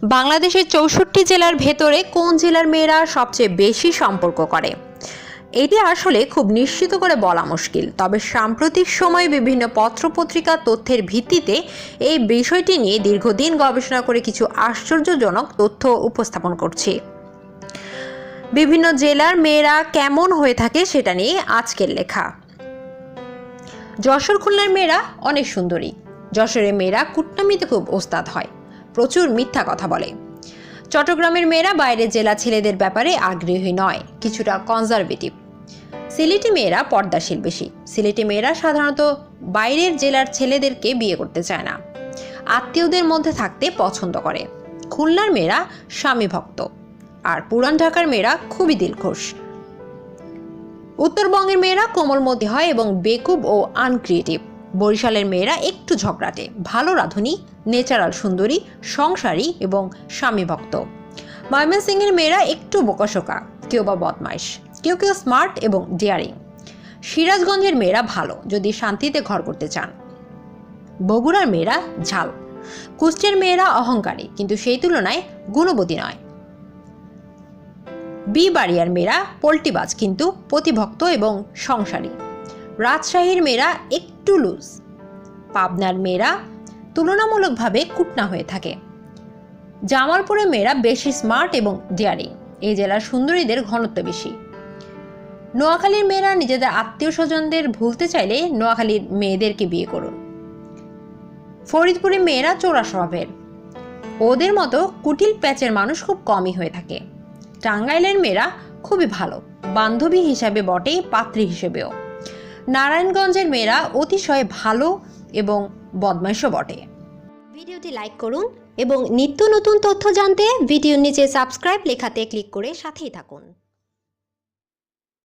বাংলাদেশের ৬৪ জেলার ভেতরে কোন জেলার মেয়েরা সবচেয়ে বেশি সম্পর্ক করে? এটি আসলে খুব নিশ্চিত করে বলা মুশকিল, তবে সাম্প্রতিক সময়ে বিভিন্ন পত্রপত্রিকার তথ্যের ভিত্তিতে এই বিষয়টি নিয়ে দীর্ঘদিন গবেষণা করে কিছু আশ্চর্যজনক তথ্য উপস্থাপন করছি। বিভিন্ন জেলার মেয়েরা কেমন হয়ে থাকে সেটা নিয়ে আজকের লেখা। যশোর খুলনার মেয়েরা অনেক সুন্দরী। যশোরের মেয়েরা কুটনামিতে খুব ওস্তাদ হয়, প্রচুর মিথ্যা কথা বলে। চট্টগ্রামের মেয়েরা বাইরের জেলা ছেলেদের ব্যাপারে আগ্রহী নয়, কিছুটা কনজারভেটিভ। সিলেটি মেয়েরা পর্দাশীল বেশি। সিলেটি মেয়েরা সাধারণত বাইরের জেলার ছেলেদেরকে বিয়ে করতে চায় না, আত্মীয়দের মধ্যে থাকতে পছন্দ করে। খুলনার মেয়েরা স্বামীভক্ত, আর পুরান ঢাকার মেয়েরা খুবই দিলখুশ। উত্তরবঙ্গের মেয়েরা কোমলমতি হয় এবং বেকুব ও আনক্রিয়েটিভ। বরিশালের মেয়েরা একটু ঝগড়াটে, ভালো রাঁধুনি, ন্যাচারাল সুন্দরী, সংসারী এবং স্বামীভক্ত। ময়মনসিংহের মেয়েরা একটু বোকাশোকা, কেউ বা বদমাইশ, কেউ কেউ স্মার্ট এবং ডেয়ারিং। সিরাজগঞ্জের মেয়েরা ভালো যদি শান্তিতে ঘর করতে চান। বগুড়ার মেয়েরা ঝাল। কুষ্টিয়ার মেয়েরা অহংকারী, কিন্তু সেই তুলনায় গুণবতী নয়। বিবাড়িয়ার মেয়েরা পল্টিবাজ, কিন্তু প্রতিভক্ত এবং সংসারী। রাজশাহীর মেয়েরা একটু লুজ। পাবনার মেয়েরা তুলনামূলকভাবে কুটনা হয়ে থাকে। জামালপুরের মেয়েরা বেশি স্মার্ট এবং ডেয়ারিং। এই জেলার সুন্দরীদের ঘনত্ব বেশি। নোয়াখালীর মেয়েরা নিজেদের আত্মীয় স্বজনদের ভুলতে চাইলে নোয়াখালীর মেয়েদেরকে বিয়ে করুন। ফরিদপুরের মেয়েরা চোরা স্বভাবের। ওদের মতো কুটিল প্যাচের মানুষ খুব কমই হয়ে থাকে। টাঙ্গাইলের মেয়েরা খুবই ভালো, বান্ধবী হিসাবে বটে, পাত্রী হিসেবেও। নারায়ণগঞ্জের মেয়েরা অতিশয় ভালো এবং বদমাইশও বটে। ভিডিওটি লাইক করুন এবং নিত্য নতুন তথ্য জানতে ভিডিওর নিচে সাবস্ক্রাইব লেখাতে ক্লিক করে সাথেই থাকুন।